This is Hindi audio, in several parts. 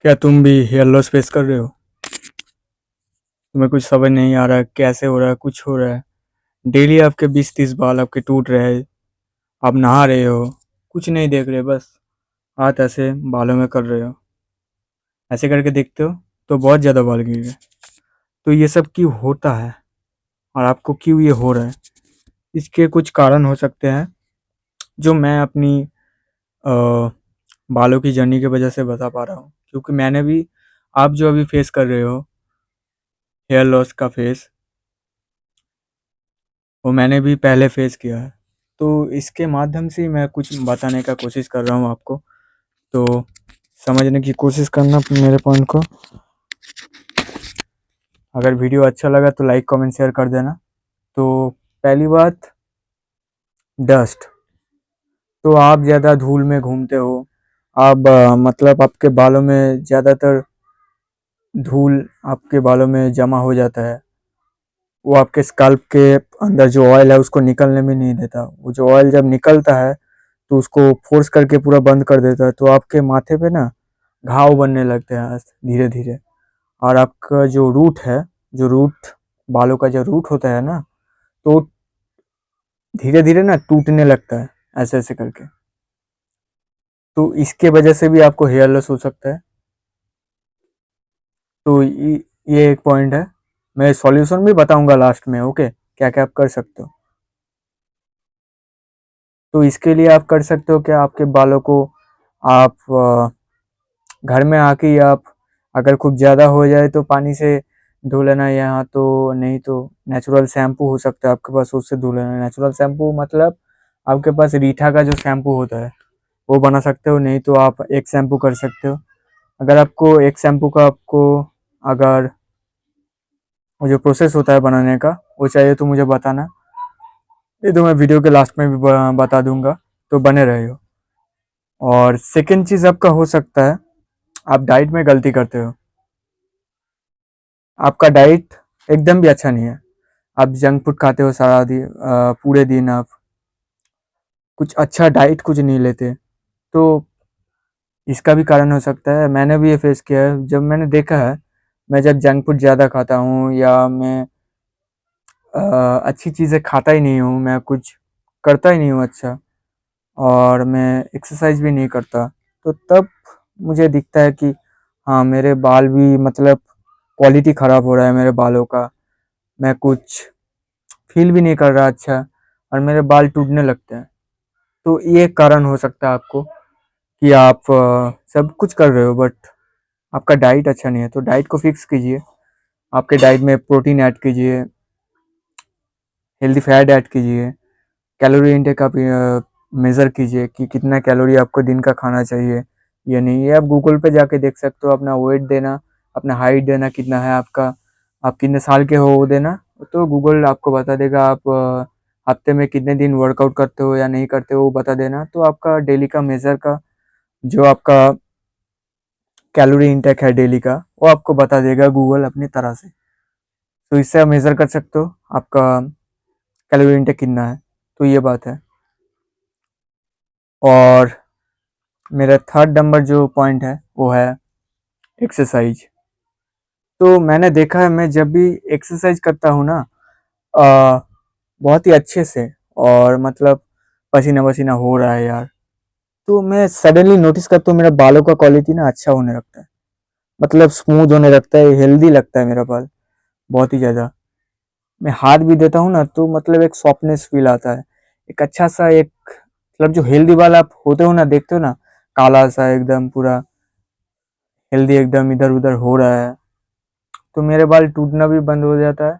क्या तुम भी हेयर लॉस फेस कर रहे हो? तुम्हें कुछ समझ नहीं आ रहा है कैसे हो रहा है, कुछ हो रहा है। डेली आपके 20-30 बाल आपके टूट रहे हैं। आप नहा रहे हो, कुछ नहीं देख रहे, बस हाथ ऐसे बालों में कर रहे हो। ऐसे करके देखते हो तो बहुत ज़्यादा बाल गिर गए। तो ये सब क्यों होता है और आपको क्यों ये हो रहा है? इसके कुछ कारण हो सकते हैं जो मैं अपनी अ, बालों की जर्नी की वजह से बता पा रहा हूँ, क्योंकि मैंने भी, आप जो अभी फेस कर रहे हो हेयर लॉस का फेस, वो मैंने भी पहले फेस किया है। तो इसके माध्यम से मैं कुछ बताने का कोशिश कर रहा हूँ आपको। तो समझने की कोशिश करना मेरे पॉइंट को। अगर वीडियो अच्छा लगा तो लाइक कमेंट शेयर कर देना। तो पहली बात, डस्ट। तो आप ज़्यादा धूल में घूमते हो, आप मतलब आपके बालों में ज़्यादातर धूल आपके बालों में जमा हो जाता है। वो आपके स्कल्प के अंदर जो ऑयल है उसको निकलने में नहीं देता। वो जो ऑयल जब निकलता है तो उसको फोर्स करके पूरा बंद कर देता है, तो आपके माथे पे ना घाव बनने लगते हैं धीरे धीरे। और आपका जो रूट है, जो रूट, बालों का जो रूट होता है ना, तो धीरे धीरे ना टूटने लगता है, ऐसे ऐसे करके। तो इसके वजह से भी आपको हेयर लॉस हो सकता है। तो ये एक पॉइंट है। मैं सॉल्यूशन भी बताऊंगा लास्ट में, ओके, क्या क्या आप कर सकते हो। तो इसके लिए आप कर सकते हो क्या, आपके बालों को आप घर में आके ही आप, अगर खूब ज़्यादा हो जाए तो पानी से धो लेना, यहाँ तो नहीं तो नेचुरल शैम्पू हो सकता है आपके पास, उससे धो लेना। नेचुरल शैम्पू मतलब आपके पास रीठा का जो शैम्पू होता है वो बना सकते हो, नहीं तो आप एक शैम्पू कर सकते हो। अगर आपको एक शैम्पू का, आपको अगर वो जो प्रोसेस होता है बनाने का वो चाहिए तो मुझे बताना, ये तो मैं वीडियो के लास्ट में भी बता दूंगा, तो बने रहे हो। और सेकेंड चीज़ आपका हो सकता है, आप डाइट में गलती करते हो। आपका डाइट एकदम भी अच्छा नहीं है। आप जंक फूड खाते हो सारा दिन, पूरे दिन आप कुछ अच्छा डाइट कुछ नहीं लेते। तो इसका भी कारण हो सकता है। मैंने भी ये फेस किया है, जब मैंने देखा है, मैं जब जंक फूड ज़्यादा खाता हूँ या मैं अ, अच्छी चीज़ें खाता ही नहीं हूँ, मैं कुछ करता ही नहीं हूँ अच्छा, और मैं एक्सरसाइज भी नहीं करता, तो तब मुझे दिखता है कि हाँ, मेरे बाल भी मतलब क्वालिटी ख़राब हो रहा है मेरे बालों का। मैं कुछ फील भी नहीं कर रहा अच्छा, और मेरे बाल टूटने लगते हैं। तो ये एक कारण हो सकता है आपको कि आप सब कुछ कर रहे हो बट आपका डाइट अच्छा नहीं है। तो डाइट को फिक्स कीजिए, आपके डाइट में प्रोटीन ऐड कीजिए, हेल्दी फैट ऐड कीजिए, कैलोरी इनटेक आप मेज़र कीजिए कि कितना कैलोरी आपको दिन का खाना चाहिए या नहीं। ये आप गूगल पे जाके देख सकते हो। अपना वेट देना, अपना हाइट देना कितना है आपका, आप कितने साल के हो वो देना, तो गूगल आपको बता देगा। आप हफ्ते में कितने दिन वर्कआउट करते हो या नहीं करते हो वो बता देना, तो आपका डेली का मेज़र का जो आपका कैलोरी इनटेक है डेली का, वो आपको बता देगा गूगल अपनी तरह से। तो इससे आप मेज़र कर सकते हो आपका कैलोरी इनटेक कितना है। तो ये बात है। और मेरा थर्ड नंबर जो पॉइंट है वो है एक्सरसाइज। तो मैंने देखा है, मैं जब भी एक्सरसाइज करता हूँ ना, अ, बहुत ही अच्छे से, और मतलब पसीना वसीना हो रहा है यार, तो मैं सडनली नोटिस करता हूँ मेरा बालों का क्वालिटी ना अच्छा होने लगता है। मतलब स्मूथ होने लगता है, हेल्दी लगता है मेरा बाल बहुत ही ज़्यादा। मैं हाथ भी देता हूँ ना तो मतलब एक सॉफ्टनेस फील आता है, एक अच्छा सा एक, मतलब जो हेल्दी बाल आप होते हो ना, देखते हो ना, काला सा एकदम पूरा हेल्दी एकदम इधर उधर हो रहा है, तो मेरे बाल टूटना भी बंद हो जाता है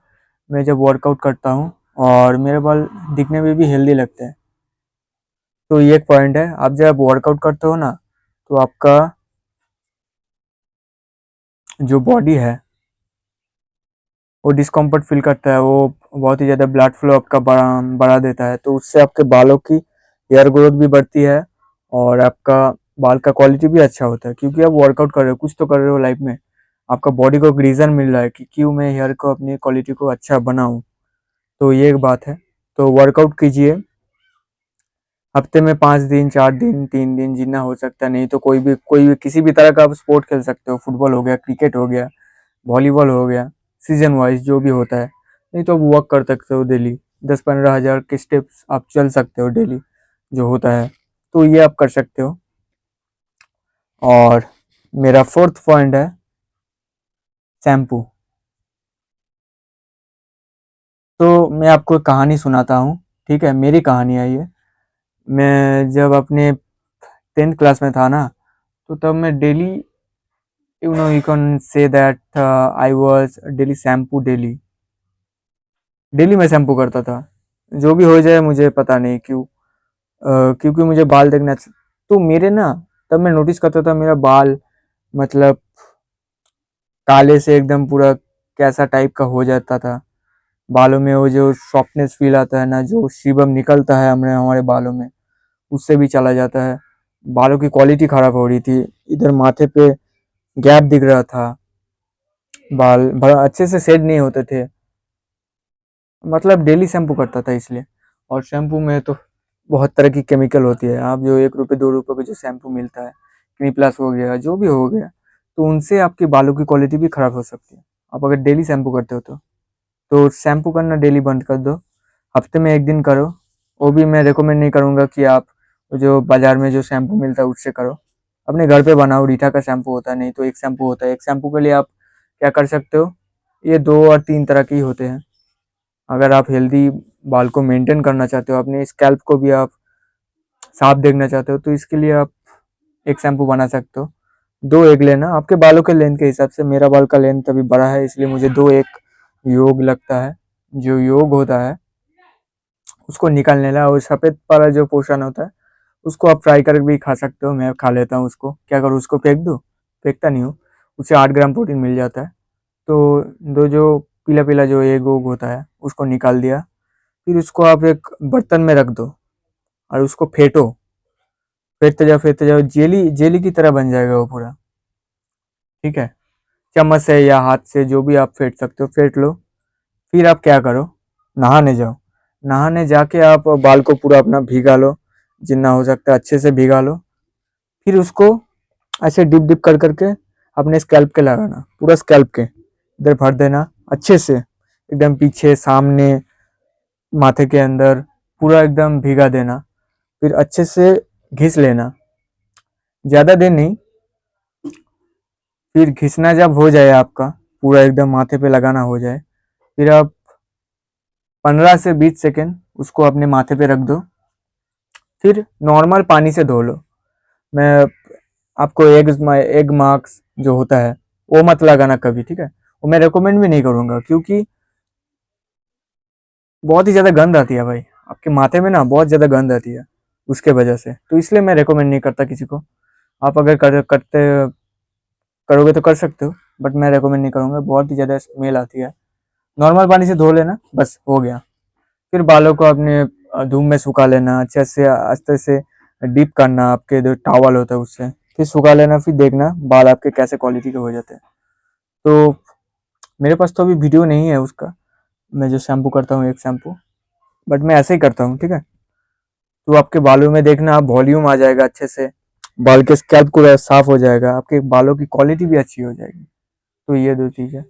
मैं जब वर्कआउट करता हूँ, और मेरे बाल दिखने में भी हेल्दी लगते हैं। तो ये एक पॉइंट है, आप जब वर्कआउट करते हो ना, तो आपका जो बॉडी है वो डिस्कम्फर्ट फील करता है, वो बहुत ही ज़्यादा ब्लड फ्लो आपका बढ़ा देता है, तो उससे आपके बालों की हेयर ग्रोथ भी बढ़ती है, और आपका बाल का क्वालिटी भी अच्छा होता है, क्योंकि आप वर्कआउट कर रहे हो, कुछ तो कर रहे हो लाइफ में। आपका बॉडी को एक रीज़न मिल रहा है कि क्यों मैं हेयर को, अपनी क्वालिटी को अच्छा बनाऊँ। तो ये एक बात है। तो वर्कआउट कीजिए, हफ्ते में 5 दिन, 4 दिन, 3 दिन जितना हो सकता है। नहीं तो कोई भी किसी भी तरह का आप स्पोर्ट खेल सकते हो। फुटबॉल हो गया, क्रिकेट हो गया, वॉलीबॉल हो गया, सीजन वाइज जो भी होता है। नहीं तो आप वॉक कर सकते हो डेली, 10-15 हज़ार के स्टेप्स आप चल सकते हो डेली जो होता है। तो ये आप कर सकते हो। और मेरा फोर्थ पॉइंट है शैम्पू। तो मैं आपको एक कहानी सुनाता हूँ, ठीक है? मेरी कहानी है ये। मैं जब अपने 10th क्लास में था ना, तो तब मैं daily, you can say that I was daily shampoo daily. Daily मैं शैम्पू करता था, जो भी हो जाए मुझे पता नहीं क्यों। क्योंकि मुझे बाल देखना तो मेरे ना, तब मैं नोटिस करता था मेरा बाल मतलब काले से एकदम पूरा कैसा टाइप का हो जाता था। बालों में वो जो सॉफ्टनेस फील आता है ना, जो सीबम निकलता है हमारे हमारे बालों में, उससे भी चला जाता है। बालों की क्वालिटी खराब हो रही थी। इधर माथे पे गैप दिख रहा था, बाल बड़ा अच्छे से सेट नहीं होते थे। मतलब डेली शैम्पू करता था इसलिए। और शैम्पू में तो बहुत तरह की केमिकल होती है। आप जो 1 रुपये 2 रुपये का जो शैम्पू मिलता है, क्लिनिक प्लस हो गया, जो भी हो गया, तो उनसे आपके बालों की क्वालिटी भी खराब हो सकती है। आप अगर डेली शैम्पू करते हो तो शैम्पू करना डेली बंद कर दो। हफ्ते में 1 दिन करो। वो भी मैं रिकमेंड नहीं करूँगा कि आप जो बाजार में जो शैम्पू मिलता है उससे करो। अपने घर पे बनाओ। रीठा का शैम्पू होता है, नहीं तो एक शैम्पू होता है। एक शैम्पू के लिए आप क्या कर सकते हो, ये 2 और 3 तरह के ही होते हैं। अगर आप हेल्दी बाल को मेंटेन करना चाहते हो, अपने स्कैल्प को भी आप साफ देखना चाहते हो, तो इसके लिए आप एक शैम्पू बना सकते हो। 2 एग लेना आपके बालों के लेंथ के हिसाब से। मेरा बाल का लेंथ अभी बड़ा है, इसलिए मुझे 2 एग योग लगता है। जो योग होता है उसको निकालने ला, और सफ़ेद वाला जो पोर्शन होता है उसको आप फ्राई करके भी खा सकते हो। मैं खा लेता हूँ उसको। क्या करूँ, उसको फेंक दूँ? फेंकता नहीं हूँ। उससे 8 ग्राम प्रोटीन मिल जाता है। तो दो जो पीला पीला जो एग वोग होता है उसको निकाल दिया। फिर उसको आप एक बर्तन में रख दो और उसको फेंटो। फेंटते जाओ, जेली जेली की तरह बन जाएगा वो पूरा। ठीक है? चम्मच से या हाथ से जो भी आप फेंट सकते हो फेंट लो। फिर आप क्या करो, नहाने जाओ। नहाने जाके आप बाल को पूरा अपना भीगा लो, जितना हो सकता है अच्छे से भीगा लो। फिर उसको ऐसे डिप डिप कर करके अपने स्कैल्प के लगाना, पूरा स्कैल्प के इधर भर देना अच्छे से, एकदम पीछे सामने माथे के अंदर पूरा एकदम भीगा देना। फिर अच्छे से घिस लेना, ज़्यादा देर नहीं। फिर घिसना जब हो जाए आपका, पूरा एकदम माथे पे लगाना हो जाए, फिर आप 15 से 20 सेकेंड उसको अपने माथे पे रख दो। फिर नॉर्मल पानी से धो लो। मैं आपको एग मार्क्स जो होता है वो मत लगाना कभी, ठीक है? वो मैं रेकमेंड भी नहीं करूँगा, क्योंकि बहुत ही ज़्यादा गंध आती है भाई। आपके माथे में ना बहुत ज़्यादा गंध आती है उसके वजह से। तो इसलिए मैं रेकमेंड नहीं करता किसी को। आप अगर करते करोगे तो कर सकते हो, बट मैं रेकमेंड नहीं करूँगा। बहुत ही ज़्यादा स्मेल आती है। नॉर्मल पानी से धो लेना, बस हो गया। फिर बालों को अपने धूप में सुखा लेना, अच्छे से आस्ते से डीप करना आपके जो टॉवल होता है उससे। फिर सुखा लेना, फिर देखना बाल आपके कैसे क्वालिटी के हो जाते हैं। तो मेरे पास तो अभी वीडियो नहीं है उसका, मैं जो शैम्पू करता हूँ एक शैम्पू, बट मैं ऐसे ही करता हूँ, ठीक है? तो आपके बालों में देखना वॉल्यूम आ जाएगा अच्छे से, बाल के स्कैल्प पूरा साफ हो जाएगा, आपके बालों की क्वालिटी भी अच्छी हो जाएगी। तो ये 2 चीज़ है।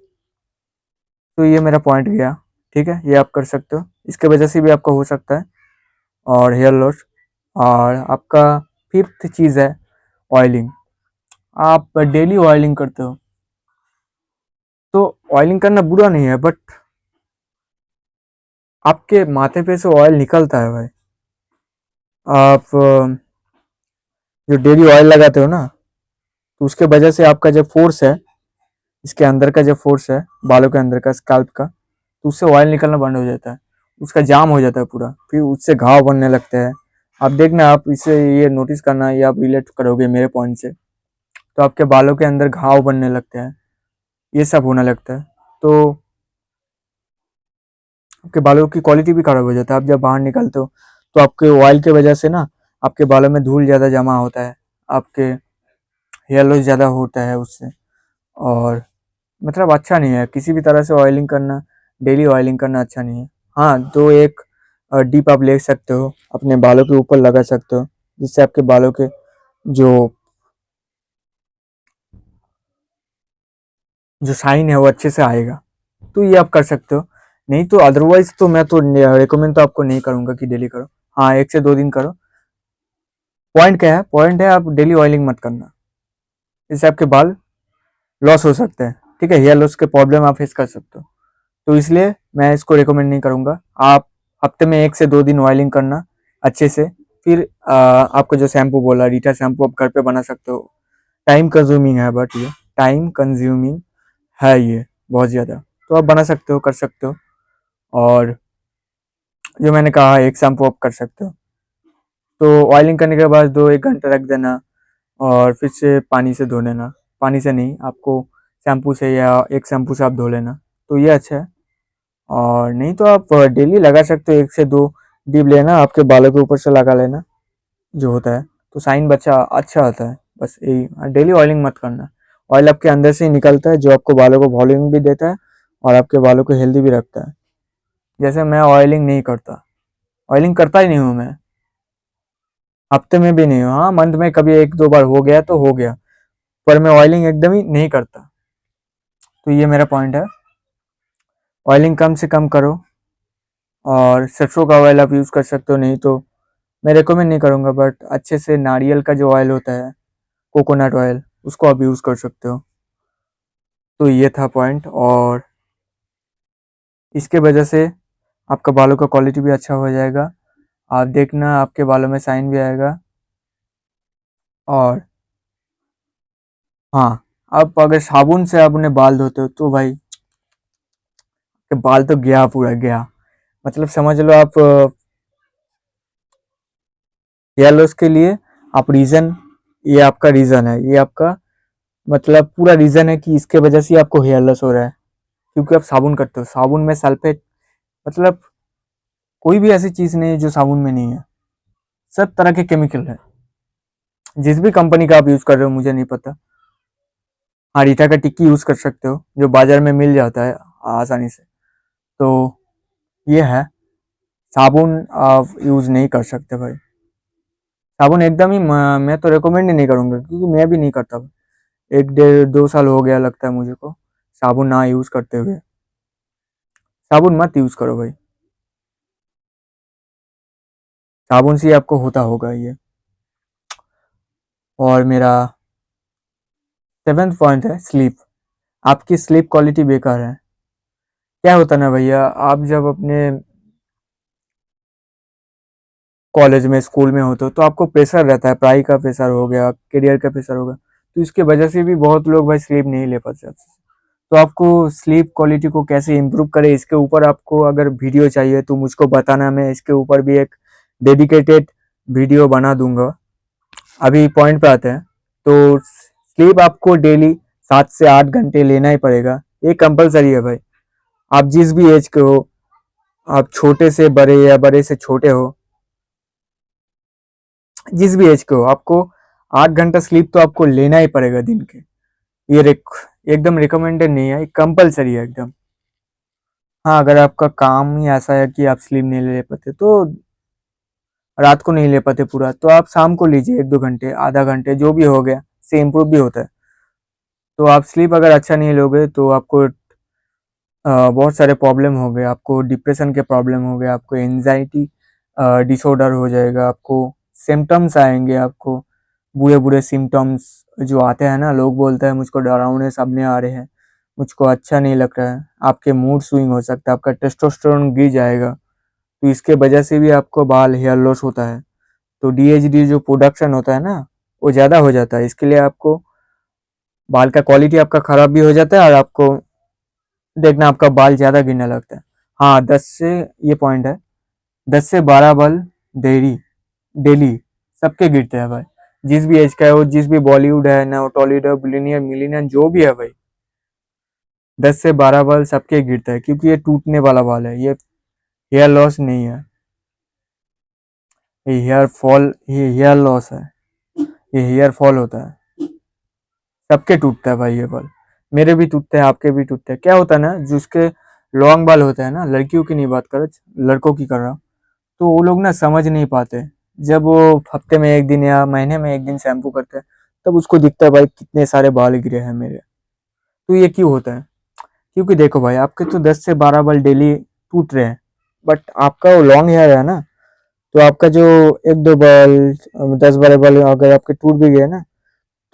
तो ये मेरा पॉइंट गया, ठीक है? ये आप कर सकते हो, इसके वजह से भी आपका हो सकता है और हेयर लॉस। और आपका फिफ्थ चीज़ है ऑयलिंग। आप डेली ऑयलिंग करते हो, तो ऑयलिंग करना बुरा नहीं है, बट आपके माथे पे से ऑयल निकलता है भाई। आप जो डेली ऑयल लगाते हो ना, तो उसके वजह से आपका जो फोर्स है, इसके अंदर का जो फोर्स है बालों के अंदर का, स्कैल्प का, तो उससे ऑयल निकलना बंद हो जाता है। उसका जाम हो जाता है पूरा, फिर उससे घाव बनने लगते हैं। आप देखना, आप इसे ये नोटिस करना, ये आप रिलेट करोगे मेरे पॉइंट से, तो आपके बालों के अंदर घाव बनने लगते हैं, ये सब होने लगता है। तो आपके बालों की क्वालिटी भी खराब हो जाता है। आप जब बाहर निकलते हो तो आपके ऑयल की वजह से ना आपके बालों में धूल ज़्यादा जमा होता है, आपके हेयर लॉस ज़्यादा होता है उससे। और मतलब अच्छा नहीं है किसी भी तरह से ऑयलिंग करना, डेली ऑयलिंग करना अच्छा नहीं है। हाँ, 2 एक डिप आप ले सकते हो, अपने बालों के ऊपर लगा सकते हो, जिससे आपके बालों के जो जो शाइन है वो अच्छे से आएगा। तो ये आप कर सकते हो। नहीं तो अदरवाइज तो मैं तो रिकमेंड तो आपको नहीं करूंगा कि डेली करो। हाँ, 1 से 2 दिन करो। पॉइंट क्या है? पॉइंट है आप डेली ऑयलिंग मत करना, इससे आपके बाल लॉस हो सकते हैं। ठीक है, हेयर लॉस के प्रॉब्लम आप फेस कर सकते हो। तो इसलिए मैं इसको रिकमेंड नहीं करूंगा। आप हफ्ते में 1 से 2 दिन ऑयलिंग करना अच्छे से। फिर आपको जो शैम्पू बोला, रीटा शैम्पू, आप घर पे बना सकते हो। टाइम कंज्यूमिंग है, बट ये टाइम कंज्यूमिंग है ये बहुत ज़्यादा। तो आप बना सकते हो, कर सकते हो। और जो मैंने कहा, एक शैम्पू आप कर सकते हो। तो ऑयलिंग करने के बाद 2-1 घंटा रख देना, और फिर से पानी से धो लेना। पानी से नहीं, आपको शैम्पू से या एक शैम्पू से आप धो लेना, तो ये अच्छा है। और नहीं तो आप डेली लगा सकते हो, 1 से 2 डिप लेना, आपके बालों के ऊपर से लगा लेना जो होता है, तो शाइन बच्चा अच्छा आता है। बस यही, डेली ऑयलिंग मत करना। ऑयल आपके अंदर से ही निकलता है, जो आपको बालों को वॉल्यूम भी देता है और आपके बालों को हेल्दी भी रखता है। जैसे मैं ऑयलिंग नहीं करता, ऑयलिंग करता ही नहीं हूँ मैं, हफ्ते में भी नहीं हूँ। हाँ, मंथ में कभी 1-2 बार हो गया तो हो गया, पर मैं ऑयलिंग एकदम ही नहीं करता। तो ये मेरा पॉइंट है, ऑयलिंग कम से कम करो। और सरसों का ऑयल आप यूज़ कर सकते हो, नहीं तो मैं रिकमेंड नहीं करूँगा, बट अच्छे से नारियल का जो ऑयल होता है, कोकोनट ऑयल, उसको आप यूज़ कर सकते हो। तो ये था पॉइंट। और इसके वजह से आपका बालों का क्वालिटी भी अच्छा हो जाएगा। आप देखना, आपके बालों में शाइन भी आएगा। और हाँ, आप अगर साबुन से अपने बाल धोते हो तो भाई के बाल तो गया, पूरा गया। मतलब समझ लो आप, हेयर लॉस के लिए आप रीज़न, ये आपका रीज़न है, ये आपका मतलब पूरा रीज़न है कि इसके वजह से आपको हेयर लॉस हो रहा है, क्योंकि आप साबुन करते हो। साबुन में सल्फेट, मतलब कोई भी ऐसी चीज़ नहीं है जो साबुन में नहीं है। सब तरह के केमिकल है, जिस भी कंपनी का आप यूज़ कर रहे हो मुझे नहीं पता। हाँ, रीठा का टिक्की यूज़ कर सकते हो, जो बाजार में मिल जाता है आसानी से। तो ये है, साबुन आप यूज़ नहीं कर सकते भाई। साबुन एकदम ही मैं तो रिकमेंड ही नहीं करूँगा, क्योंकि मैं भी नहीं करता। 1 डेढ़ 2 साल हो गया लगता है मुझे को साबुन ना यूज़ करते हुए। साबुन मत यूज़ करो भाई, साबुन से ही आपको होता होगा ये। और मेरा 7th पॉइंट है स्लीप। आपकी स्लीप क्वालिटी बेकार है। क्या होता है ना भैया, आप जब अपने कॉलेज में, स्कूल में होते हो, तो आपको प्रेशर रहता है, पढ़ाई का प्रेशर हो गया, करियर का प्रेशर हो गया, तो इसके वजह से भी बहुत लोग भाई स्लीप नहीं ले पाते। तो आपको स्लीप क्वालिटी को कैसे इम्प्रूव करें, इसके ऊपर आपको अगर वीडियो चाहिए तो मुझको बताना, मैं इसके ऊपर भी एक डेडिकेटेड वीडियो बना दूंगा। अभी पॉइंट पे आते हैं। तो स्लीप आपको डेली 7 से 8 घंटे लेना ही पड़ेगा, ये कंपलसरी है भाई। आप जिस भी एज के हो, आप छोटे से बड़े या बड़े से छोटे हो, जिस भी एज के हो, आपको 8 घंटा स्लीप तो आपको लेना ही पड़ेगा दिन के। ये एकदम रिकमेंडेड नहीं है, कंपलसरी है एकदम। हाँ, अगर आपका काम ही ऐसा है कि आप स्लीप नहीं ले पाते, तो रात को नहीं ले पाते पूरा, तो आप शाम को लीजिए 1-2 घंटे, आधा घंटे, जो भी हो गया, से इम्प्रूव भी होता है। तो आप स्लीप अगर अच्छा नहीं लोगे तो आपको बहुत सारे प्रॉब्लम हो गए, आपको डिप्रेशन के प्रॉब्लम हो गए, आपको एंजाइटी डिसऑर्डर हो जाएगा, आपको सिम्टम्स आएंगे, आपको बुरे बुरे सिम्टम्स जो आते हैं ना, लोग बोलते हैं मुझको डरावने सपने आ रहे हैं, मुझको अच्छा नहीं लग रहा है, आपके मूड स्विंग हो सकता है, आपका टेस्टोस्टेरोन गिर जाएगा। तो इसके वजह से भी आपको बाल हेयर लॉस होता है। तो डीएचडी जो प्रोडक्शन होता है ना, वो ज़्यादा हो जाता है, इसके लिए आपको बाल का क्वालिटी आपका ख़राब भी हो जाता है, और आपको देखना आपका बाल ज़्यादा गिरने लगता है। हाँ, 10 से, ये पॉइंट है, 10 से 12 बाल डेली, डेली सबके गिरते हैं भाई। जिस भी एज का है वो, जिस भी बॉलीवुड है ना, टॉलीवुड है, बिलियनियर मिलीनियर जो भी है भाई, 10 से 12 बाल सबके गिरता है, क्योंकि ये टूटने वाला बाल है, ये हेयर लॉस नहीं है, ये हेयर फॉल, ये हेयर लॉस है, ये हेयर फॉल होता है। सबके टूटता है भाई ये बाल, मेरे भी टूटते हैं, आपके भी टूटते हैं। क्या होता है ना, जिसके लॉन्ग बाल होता है ना, लड़कियों की नहीं बात कर रहा, लड़कों की कर रहा हूँ, तो वो लोग ना समझ नहीं पाते। जब वो हफ्ते में 1 दिन या महीने में 1 दिन शैम्पू करते हैं, तब उसको दिखता है भाई कितने सारे बाल गिरे हैं मेरे। तो ये क्यों होता है? क्योंकि देखो भाई, आपके तो 10 से 12 बाल डेली टूट रहे हैं, बट आपका वो लॉन्ग हेयर है ना, तो आपका जो 1-2 बाल 10-12 बाल अगर आपके टूट भी गए ना,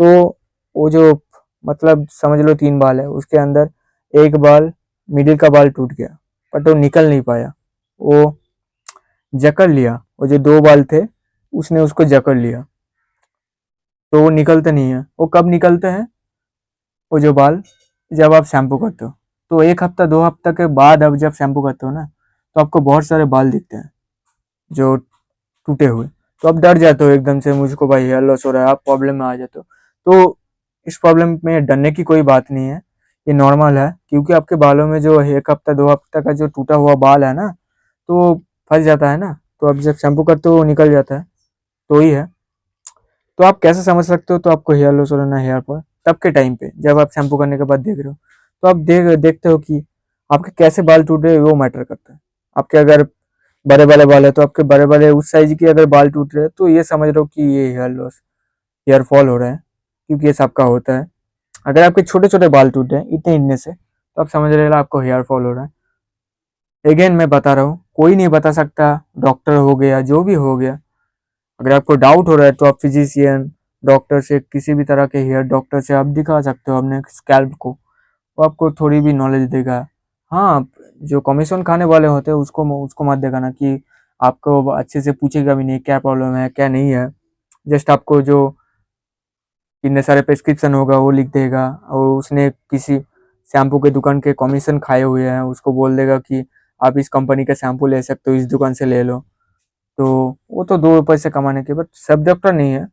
तो वो जो मतलब समझ लो 3 बाल है, उसके अंदर 1 बाल मिडिल का बाल टूट गया, बट वो निकल नहीं पाया। वो जकड़ लिया, वो जो 2 बाल थे उसने उसको जकड़ लिया, तो वो निकलते नहीं है। वो कब निकलते हैं? वो जो बाल, जब आप शैम्पू करते हो। तो 1 हफ्ता 2 हफ्ता के बाद आप जब शैम्पू करते हो ना, तो आपको बहुत सारे बाल दिखते हैं जो टूटे हुए। तो आप डर जाते हो एकदम से, मुझको भाई हेयर लॉस हो रहा है, आप प्रॉब्लम में आ जाते हो। तो इस प्रॉब्लम में डरने की कोई बात नहीं है, ये नॉर्मल है, क्योंकि आपके बालों में जो 1 हफ्ता 2 हफ्ता का जो टूटा हुआ बाल है ना, तो फंस जाता है ना, तो आप जब शैम्पू करते हो वो निकल जाता है, तो ही है। तो आप कैसे समझ सकते हो तो आपको हेयर लॉस हो रहा है हेयर पर? तब के टाइम पे जब आप शैम्पू करने के बाद देख रहे हो, तो आप देखते हो कि आपके कैसे बाल टूट रहे हैं, वो मैटर करता है। आपके अगर बड़े वाले बाल है, तो आपके बड़े वाले उस साइज के अगर बाल टूट रहे हैं, तो ये समझ लो कि ये हेयर लॉस, हेयर फॉल हो रहा है, क्योंकि ये सबका होता है। अगर आपके छोटे छोटे बाल टूट रहे हैं इतने इतने से, तो आप समझ रहे हो आपको हेयर फॉल हो रहा है। अगेन मैं बता रहा हूँ, कोई नहीं बता सकता, डॉक्टर हो गया जो भी हो गया। अगर आपको डाउट हो रहा है तो आप फिजिशियन डॉक्टर से, किसी भी तरह के हेयर डॉक्टर से आप दिखा सकते हो अपने स्कैल्प को, वो आपको थोड़ी भी नॉलेज देगा। हाँ, जो कमीशन खाने वाले होते हैं उसको उसको मत देखाना कि आपको अच्छे से पूछेगा भी नहीं क्या प्रॉब्लम है क्या नहीं है। जस्ट आपको जो इतने सारे प्रिस्क्रिप्शन होगा वो लिख देगा, और उसने किसी शैम्पू के दुकान के कमीशन खाए हुए हैं, उसको बोल देगा कि आप इस कंपनी का शैम्पू ले सकते हो, इस दुकान से ले लो। तो वो तो 2 पैसे कमाने के, बट सब डॉक्टर नहीं है।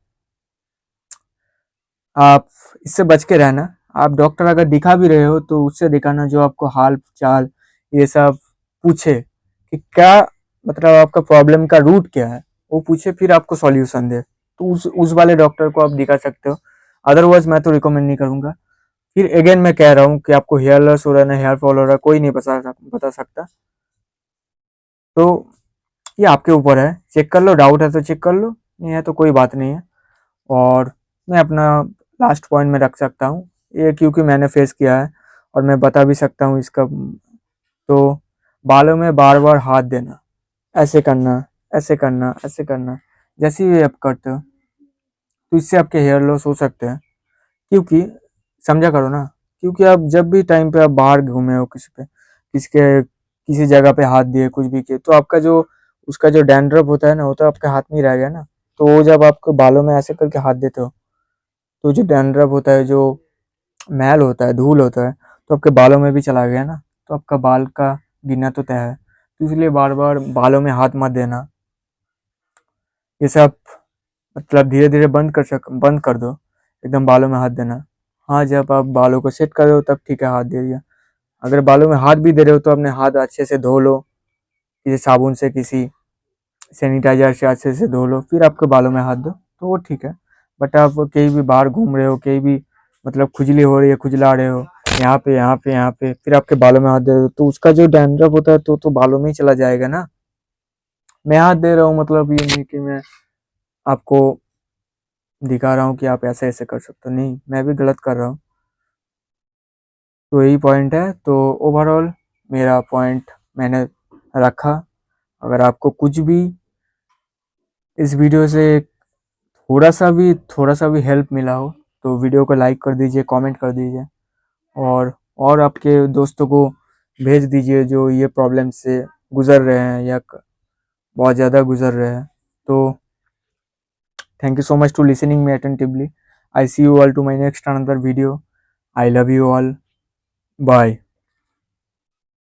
आप इससे बच के रहना। आप डॉक्टर अगर दिखा भी रहे हो तो उससे दिखाना जो आपको हाल चाल ये सब पूछे कि क्या मतलब आपका प्रॉब्लम का रूट क्या है, वो पूछे फिर आपको सॉल्यूशन दे, तो उस वाले डॉक्टर को आप दिखा सकते हो। अदरवाइज मैं तो रिकमेंड नहीं करूंगा। फिर अगेन मैं कह रहा हूँ कि आपको हेयर लॉस हो रहा है ना हेयर फॉल हो रहा है, कोई नहीं बता सकता। तो ये आपके ऊपर है, चेक कर लो, डाउट है तो चेक कर लो, नहीं है तो कोई बात नहीं है। और मैं अपना लास्ट पॉइंट में रख सकता हूँ ये, क्योंकि मैंने फेस किया है और मैं बता भी सकता हूँ इसका। तो बालों में बार बार हाथ देना, ऐसे करना, ऐसे करना, ऐसे करना, जैसे ही आप करते हो, तो इससे आपके हेयर लॉस हो सकते हैं। क्योंकि समझा करो ना, क्योंकि आप जब भी टाइम पे आप बाहर घूमे हो किसी पे, किसी जगह पे हाथ दिए कुछ भी किए, तो आपका जो उसका जो डैंड्रफ होता है ना, वो तो आपके हाथ में ही रह गया ना। तो वो जब आपको बालों में ऐसे करके हाथ देते हो, तो जो डैंड्रफ होता है, जो मैल होता है, धूल होता है, तो आपके बालों में भी चला गया ना, तो आपका बाल का गिरना तो तय है। तो इसलिए बार बार बालों में हाथ मत देना। ये सब मतलब धीरे धीरे बंद कर दो, एकदम बालों में हाथ देना। हाँ, जब आप बालों को सेट कर रहे हो तब ठीक है हाथ दे दिया। अगर बालों में हाथ भी दे रहे हो तो अपने हाथ अच्छे से धो लो, किसी साबुन से, किसी सैनिटाइजर से अच्छे से धो लो, फिर आपके बालों में हाथ दो, तो वो ठीक है। बट आप कहीं भी बाहर घूम रहे हो, कहीं भी मतलब खुजली हो रही है, खुजला रहे हो, यहाँ पे यहाँ पे यहाँ पे, फिर आपके बालों में हाथ दे रहे हो, तो उसका जो डैंड्रफ होता है तो बालों में ही चला जाएगा ना। मैं हाथ दे रहा हूँ मतलब ये नहीं कि मैं आपको दिखा रहा हूँ कि आप ऐसे ऐसे कर सकते हो, नहीं, मैं भी गलत कर रहा हूँ। तो यही पॉइंट है। तो ओवरऑल मेरा पॉइंट मैंने रखा। अगर आपको कुछ भी इस वीडियो से थोड़ा सा भी हेल्प मिला हो, तो वीडियो को लाइक कर दीजिए, कमेंट कर दीजिए, और आपके दोस्तों को भेज दीजिए जो ये प्रॉब्लम से गुजर रहे हैं या बहुत ज़्यादा गुजर रहे हैं। तो thank you so much to listening me attentively. I see you all to my next another video. I love you all. Bye.